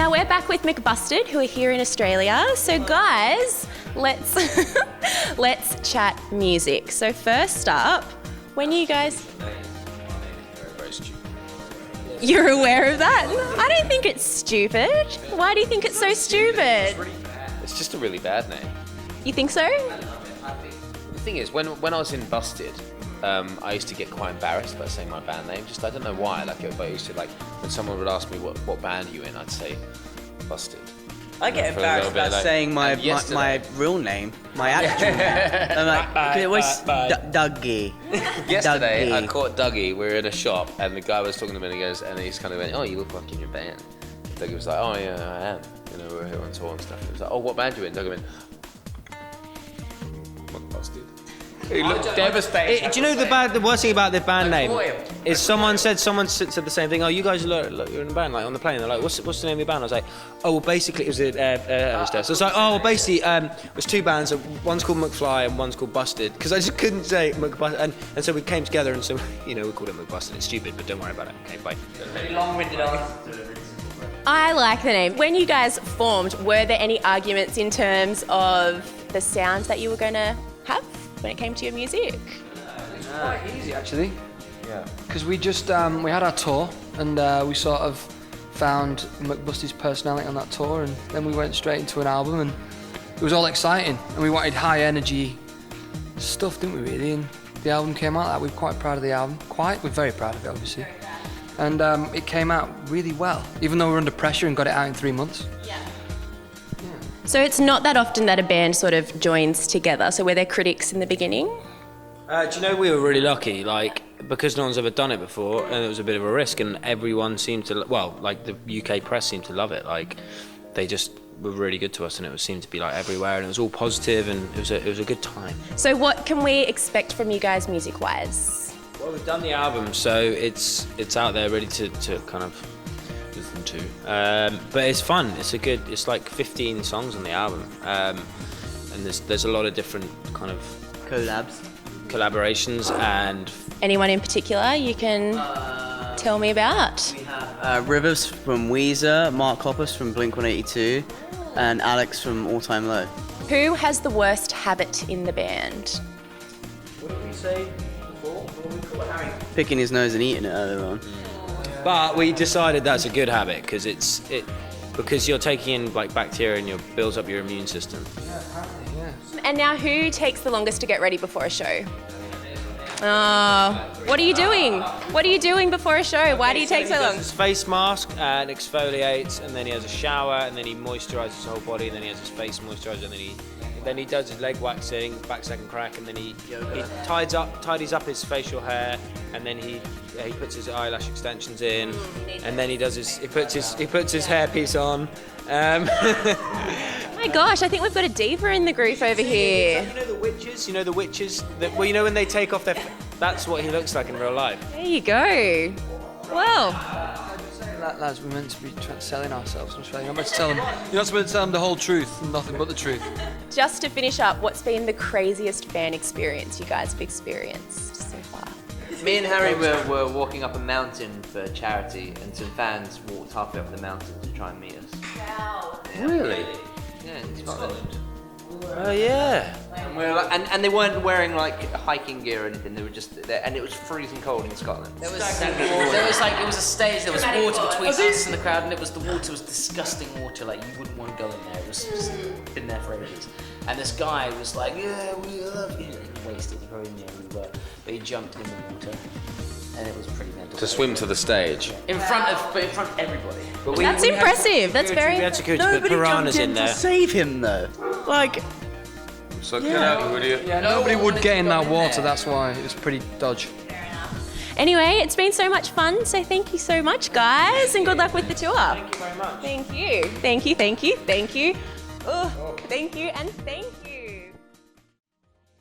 Now we're back with McBusted, who are here in Australia. So guys, let's chat music. So first up, when you guys... Very stupid. You're aware of that? I don't think it's stupid. Why do you think it's so stupid? It's just a really bad name. You think so? The thing is, when I was in Busted, I used to get quite embarrassed by saying my band name. Just I don't know why. Like, but I used to when someone would ask me what band are you in, I'd say Busted. I get embarrassed about saying my real name, my actual name. I'm like, it was Dougie. Yesterday, I caught Dougie. We were in a shop, and the guy was talking to me, and he's kind of went, "Oh, you look like in your band." Dougie was like, "Oh yeah, I am. You know, we're here on tour and stuff." He was like, "Oh, what band are you in?" Dougie went, "McBusted." He looked devastated. Do you know the worst thing about the band name is someone said the same thing. Oh, you guys look, you're in a band, like on the plane. They're like, what's the name of your band? I was like, oh, well, basically it was a hostess. So it's like, oh, well, basically it was two bands. One's called McFly and one's called Busted, because I just couldn't say McBusted, and so we came together, and so we called it McBusted. It's stupid, but don't worry about it. Okay, bye. Long-winded answer. I like the name. When you guys formed, were there any arguments in terms of the sound that you were going to have when it came to your music? It's quite easy actually. Yeah. Because we just we had our tour, and we sort of found McBusted's personality on that tour, and then we went straight into an album, and it was all exciting, and we wanted high energy stuff, didn't we really? And the album came out. We're quite proud of the album. We're very proud of it, obviously. And it came out really well, even though we were under pressure and got it out in 3 months. Yeah. So it's not that often that a band sort of joins together. So were there critics in the beginning? Do you know, we were really lucky, because no one's ever done it before, and it was a bit of a risk, and everyone seemed to, the UK press seemed to love it. They just were really good to us, and it seemed to be everywhere, and it was all positive, and it was a good time. So what can we expect from you guys music-wise? Well, we've done the album, so it's out there ready to kind of listen to. But it's fun. It's like 15 songs on the album, and there's a lot of different kind of collaborations. And anyone in particular you can tell me about? We have Rivers from Weezer, Mark Hoppus from Blink-182, and Alex from All Time Low. Who has the worst habit in the band? What did we say? Picking his nose and eating it earlier on. But we decided that's a good habit because because you're taking in bacteria and it builds up your immune system. Yeah, apparently, yeah. And now who takes the longest to get ready before a show? What are you doing? What are you doing before a show? Why do you take so long? He does his face mask and exfoliates, and then he has a shower, and then he moisturizes his whole body, and then he has his face moisturizer, and then he does his leg waxing, back second crack, and then he tidies up his facial hair, and then he puts his eyelash extensions in, and then he puts his hairpiece on. My gosh, I think we've got a diva in the group over here. You know the witches? When they take off their... That's what he looks like in real life. There you go. Well. Lads, we're meant to be selling ourselves. You're not meant to tell them the whole truth and nothing but the truth. Just to finish up, what's been the craziest fan experience you guys have experienced so far? Me and Harry were walking up a mountain for charity, and some fans walked halfway up the mountain to try and meet us. Wow. Yeah. Really? Yeah, in Scotland. Oh yeah. And we were and they weren't wearing hiking gear or anything. They were just there, and it was freezing cold in Scotland. It was it was a stage. There was water between us and the crowd, and the water was disgusting water. You wouldn't want to go in there. It was just been there for ages. And this guy was like, "Yeah, we love you." He wasted. He probably knew we were, but he jumped in the water, and it was pretty mental. To swim to the stage. In front of everybody. But That's impressive. That's very. We had security to put piranhas in there. To save him though. So get out, would you? Yeah, nobody would get in that water, that's why. It was pretty dodgy. Anyway, it's been so much fun, so thank you so much, guys, and good luck with the tour. Thank you very much. Thank you. Thank you, thank you, thank you. Oh, thank you, and thank you.